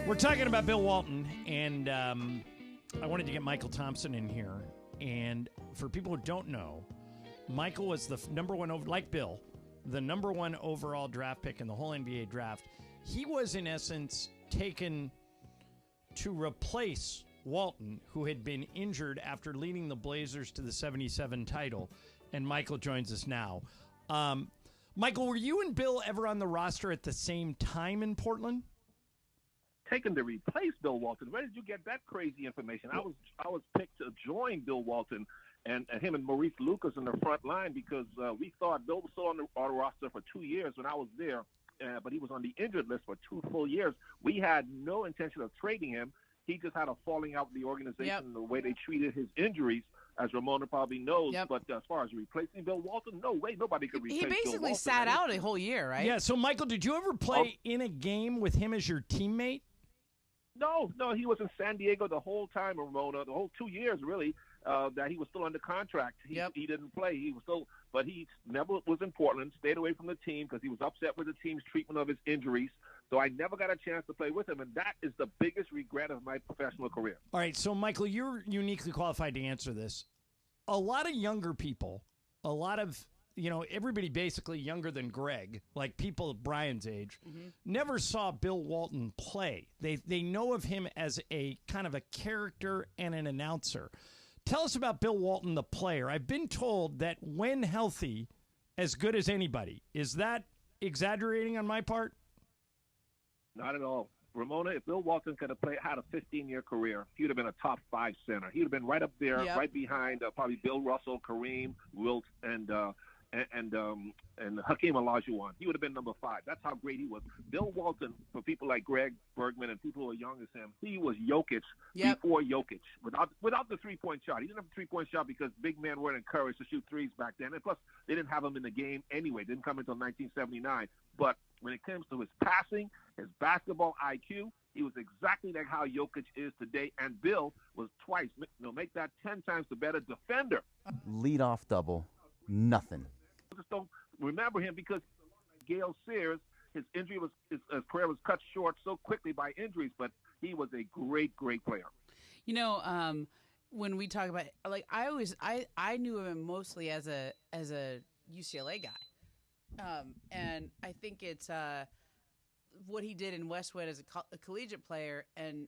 We're talking about Bill Walton, and I wanted to get Mychal Thompson in here. And for people who don't know, Mychal was the number one, like Bill, the number one overall draft pick in the whole NBA draft. He was, in essence, taken to replace Walton, who had been injured after leading the Blazers to the 77 title. And Mychal joins us now. Mychal, were you and Bill ever on the roster at the same time in Portland? Taken to replace Bill Walton. Where did you get that crazy information? I was picked to join Bill Walton and him and Maurice Lucas in the front line because we thought Bill was still on our roster for 2 years when I was there, but he was on the injured list for 2 full years. We had no intention of trading him. He just had a falling out with the organization, the way they treated his injuries, as Ramona probably knows. Yep. But as far as replacing Bill Walton, no way, nobody could replace Bill Walton. He basically sat out a whole year, right? Yeah, so Mychal, did you ever play in a game with him as your teammate? No, he was in San Diego the whole time, Ramona, the whole 2 years, really, that he was still under contract. He didn't play. He was still, but he never was in Portland, stayed away from the team because he was upset with the team's treatment of his injuries. So I never got a chance to play with him, and that is the biggest regret of my professional career. All right, so, Mychal, you're uniquely qualified to answer this. A lot of younger people, everybody basically younger than Greg, like people of Brian's age, never saw Bill Walton play. They know of him as a kind of a character and an announcer. Tell us about Bill Walton, the player. I've been told that when healthy, as good as anybody. Is that exaggerating on my part? Not at all. Ramona, if Bill Walton could have had a 15-year career, he would have been a top 5 center. He would have been right up there, right behind probably Bill Russell, Kareem, Wilt, and Hakeem Olajuwon. He would have been number 5. That's how great he was. Bill Walton, for people like Greg Bergman and people who are young as him, he was Jokic before Jokic, without the three-point shot. He didn't have a three-point shot because big men weren't encouraged to shoot threes back then. And plus, they didn't have him in the game anyway. Didn't come until 1979. But when it comes to his passing, his basketball IQ, he was exactly like how Jokic is today. And Bill was twice, make that 10 times the better defender. Leadoff double, nothing. Just don't remember him because Gale Sears, his career was cut short so quickly by injuries, but he was a great, great player. When we talk about I knew him mostly as a UCLA guy, and I think it's what he did in Westwood as a collegiate player, and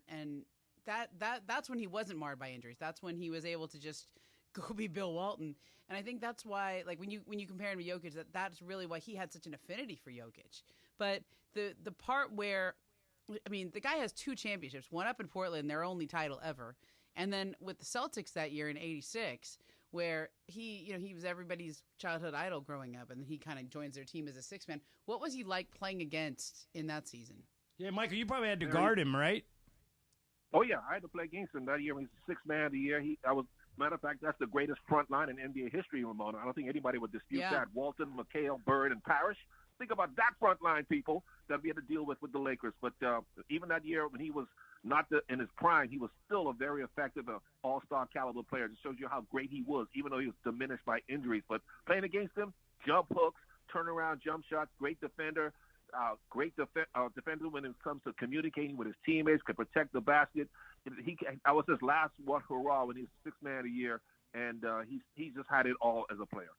that's when he wasn't marred by injuries. That's when he was able to just go be Bill Walton. And I think that's why, like, when you compare him to Jokic, that's really why he had such an affinity for Jokic. But the part where, the guy has 2 championships, one up in Portland, their only title ever, and then with the Celtics that year in '86, where he was everybody's childhood idol growing up, and then he kind of joins their team as a 6-man. What was he like playing against in that season? Yeah, Mychal, you probably had to guard him, right? Oh yeah, I had to play against him that year. He was 6th man of the year. Matter of fact, that's the greatest front line in NBA history, Ramona. I don't think anybody would dispute that. Walton, McHale, Bird, and Parrish. Think about that front line, people, that we had to deal with the Lakers. But even that year when he was not in his prime, he was still a very effective all-star caliber player. It just shows you how great he was, even though he was diminished by injuries. But playing against him, jump hooks, turnaround jump shots, great defender. Great defender when it comes to communicating with his teammates, could protect the basket. I was his last hurrah when he was 6th man of the year, and he just had it all as a player.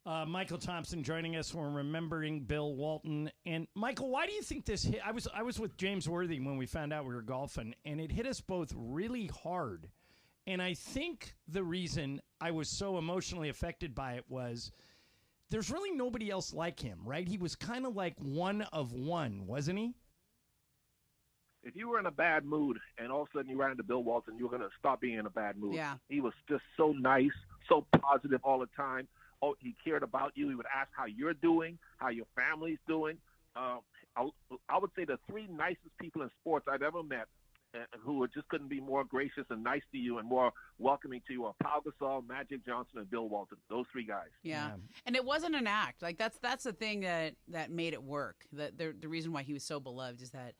Mychal Thompson joining us. We're remembering Bill Walton. And Mychal, why do you think this hit? I was with James Worthy when we found out we were golfing, and it hit us both really hard. And I think the reason I was so emotionally affected by it was there's really nobody else like him, right? He was kind of like one of one, wasn't he? If you were in a bad mood and all of a sudden you ran into Bill Walton, you were going to stop being in a bad mood. Yeah. He was just so nice, so positive all the time. Oh, he cared about you. He would ask how you're doing, how your family's doing. I would say the 3 nicest people in sports I've ever met who just couldn't be more gracious and nice to you and more welcoming to you are Pau Gasol, Magic Johnson, and Bill Walton. Those 3 guys. Yeah. And it wasn't an act. Like that's the thing that made it work. The reason why he was so beloved is that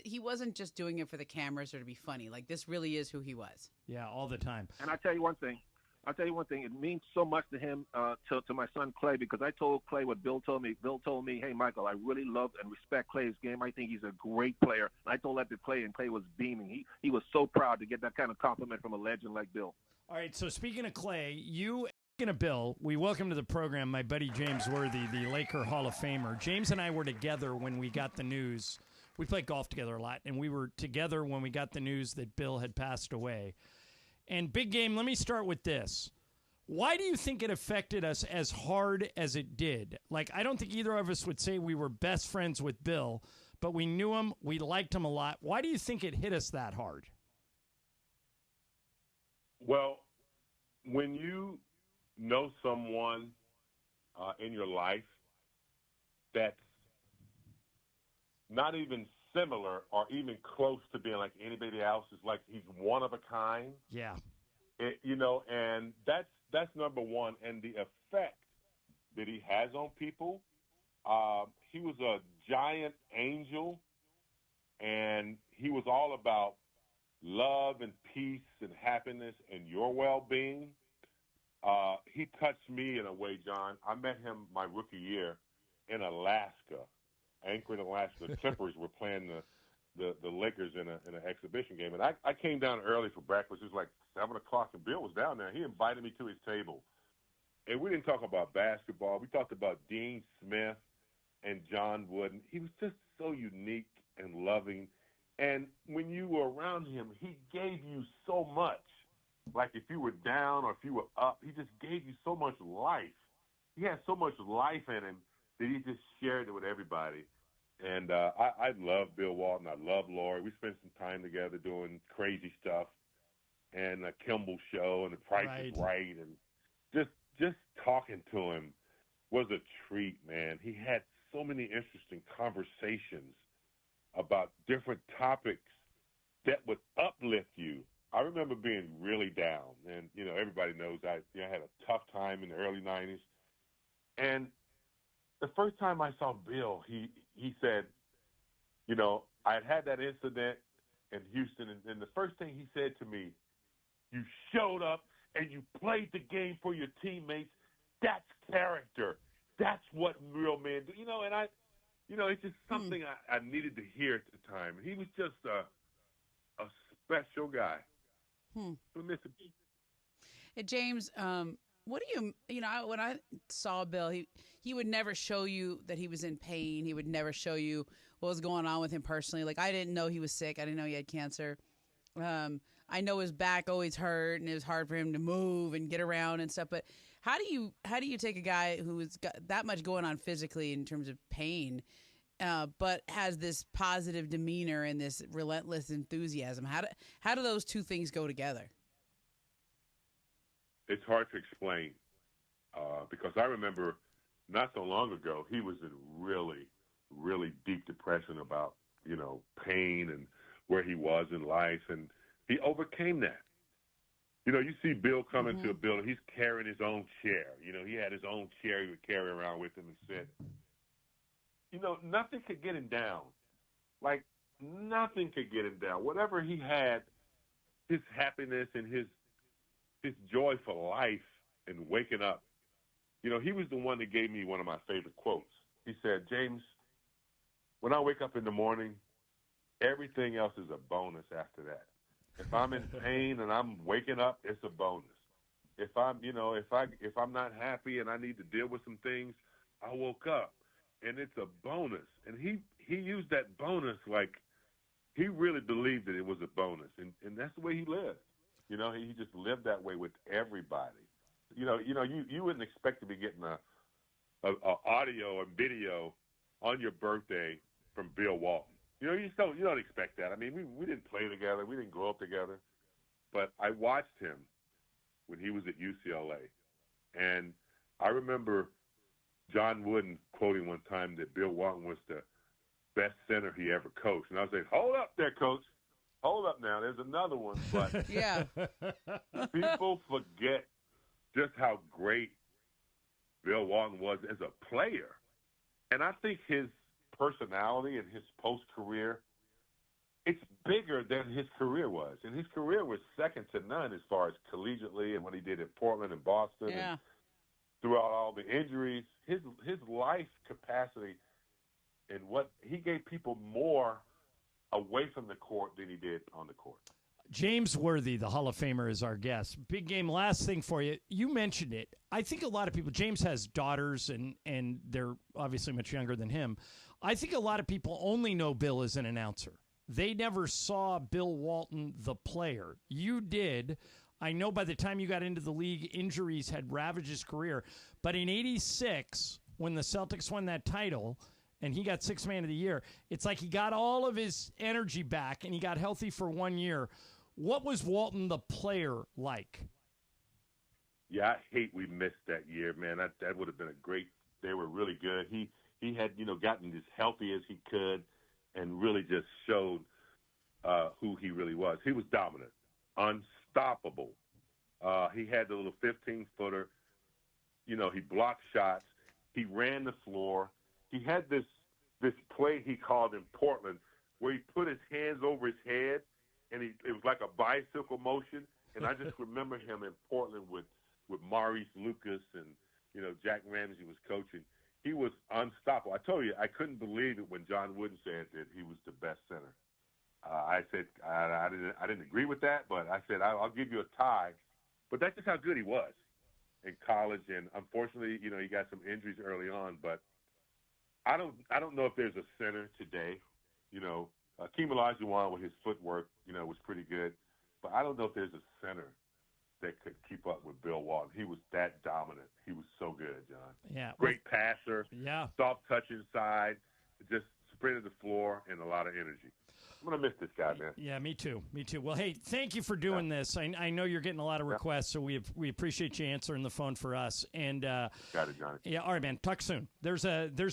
he wasn't just doing it for the cameras or to be funny. Like, this really is who he was. Yeah, all the time. And I tell you one thing. I'll tell you one thing. It means so much to him, to my son Clay, because I told Clay what Bill told me. Bill told me, hey, Mychal, I really love and respect Clay's game. I think he's a great player. And I told that to Clay, and Clay was beaming. He was so proud to get that kind of compliment from a legend like Bill. All right, so speaking of Clay, speaking of Bill, we welcome to the program my buddy James Worthy, the Laker Hall of Famer. James and I were together when we got the news. We played golf together a lot, and we were together when we got the news that Bill had passed away. And big game, let me start with this. Why do you think it affected us as hard as it did? Like, I don't think either of us would say we were best friends with Bill, but we knew him, we liked him a lot. Why do you think it hit us that hard? Well, when you know someone in your life that's not even similar or even close to being like anybody else, is like he's one of a kind. Yeah. And that's number one. And the effect that he has on people, he was a giant angel, and he was all about love and peace and happiness and your well-being. He touched me in a way, John. I met him my rookie year in Alaska, Anchorage, Alaska. The Clippers were playing the Lakers in an exhibition game, and I came down early for breakfast. It was like 7 o'clock, and Bill was down there. He invited me to his table, and we didn't talk about basketball. We talked about Dean Smith and John Wooden. He was just so unique and loving. And when you were around him, he gave you so much. Like if you were down or if you were up, he just gave you so much life. He had so much life in him that he just shared it with everybody. And I love Bill Walton. I love Lori. We spent some time together doing crazy stuff and a Kimball show and The Price is Right. And just talking to him was a treat, man. He had so many interesting conversations about different topics that would uplift you. I remember being really down, and, everybody knows I had a tough time in the early 90s. And the first time I saw Bill, he said, I had that incident in Houston, and the first thing he said to me, you showed up and you played the game for your teammates. That's character. That's what real men do. And it's just something I needed to hear at the time. And he was just a special guy. We miss him. Hey, James, what do you when I saw Bill, he would never show you that he was in pain. He would never show you what was going on with him personally. Like, I didn't know he was sick. I didn't know he had cancer. I know his back always hurt, and it was hard for him to move and get around and stuff. But how do you take a guy who's got that much going on physically in terms of pain, but has this positive demeanor and this relentless enthusiasm? How do those two things go together? It's hard to explain because I remember not so long ago he was in really, really deep depression about, pain and where he was in life, and he overcame that. You see Bill come into a building, he's carrying his own chair. He had his own chair he would carry around with him and said, nothing could get him down. Like, nothing could get him down. Whatever he had, his happiness and his joy for life and waking up. He was the one that gave me one of my favorite quotes. He said, James, when I wake up in the morning, everything else is a bonus after that. If I'm in pain and I'm waking up, it's a bonus. If I'm not happy and I need to deal with some things, I woke up and it's a bonus. And he used that bonus like he really believed that it was a bonus, and that's the way he lived. He just lived that way with everybody. You wouldn't expect to be getting a audio and video on your birthday from Bill Walton. You don't expect that. I mean, we didn't play together, we didn't grow up together, but I watched him when he was at UCLA, and I remember John Wooden quoting one time that Bill Walton was the best center he ever coached, and I was like, hold up there, coach. Hold up now, there's another one. But yeah, people forget just how great Bill Walton was as a player. And I think his personality and his post-career, it's bigger than his career was. And his career was second to none as far as collegiately and what he did at Portland and Boston. Yeah. And throughout all the injuries, his life capacity and what he gave people more away from the court than he did on the court. James Worthy, the Hall of Famer, is our guest. Big game. Last thing for you. You mentioned it. I think a lot of people, James has daughters, and they're obviously much younger than him. I think a lot of people only know Bill as an announcer. They never saw Bill Walton, the player. You did. I know by the time you got into the league, injuries had ravaged his career. But in '86, when the Celtics won that title, and he got Sixth Man of the Year, it's like he got all of his energy back, and he got healthy for 1 year. What was Walton, the player, like? Yeah, I hate we missed that year, man. That would have been a great – they were really good. He had, gotten as healthy as he could and really just showed who he really was. He was dominant, unstoppable. He had the little 15-footer. He blocked shots. He ran the floor. He had this play he called in Portland where he put his hands over his head, and it was like a bicycle motion. And I just remember him in Portland with Maurice Lucas and, Jack Ramsey was coaching. He was unstoppable. I told you, I couldn't believe it when John Wooden said that he was the best center. I said I didn't agree with that, but I said I'll give you a tie. But that's just how good he was in college. And unfortunately, he got some injuries early on. But I don't know if there's a center today. Akeem Olajuwon with his footwork, was pretty good. But I don't know if there's a center that could keep up with Bill Walton. He was that dominant. He was so good, John. Yeah. Great passer. Yeah. Soft touch inside. Just sprinted the floor and a lot of energy. I'm going to miss this guy, man. Yeah, me too. Me too. Well, hey, thank you for doing this. I know you're getting a lot of requests, so we appreciate you answering the phone for us. And got it, Johnny. Yeah, all right, man. Talk soon. There's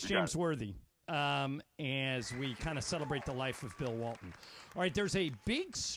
James Worthy as we kind of celebrate the life of Bill Walton. All right, there's a big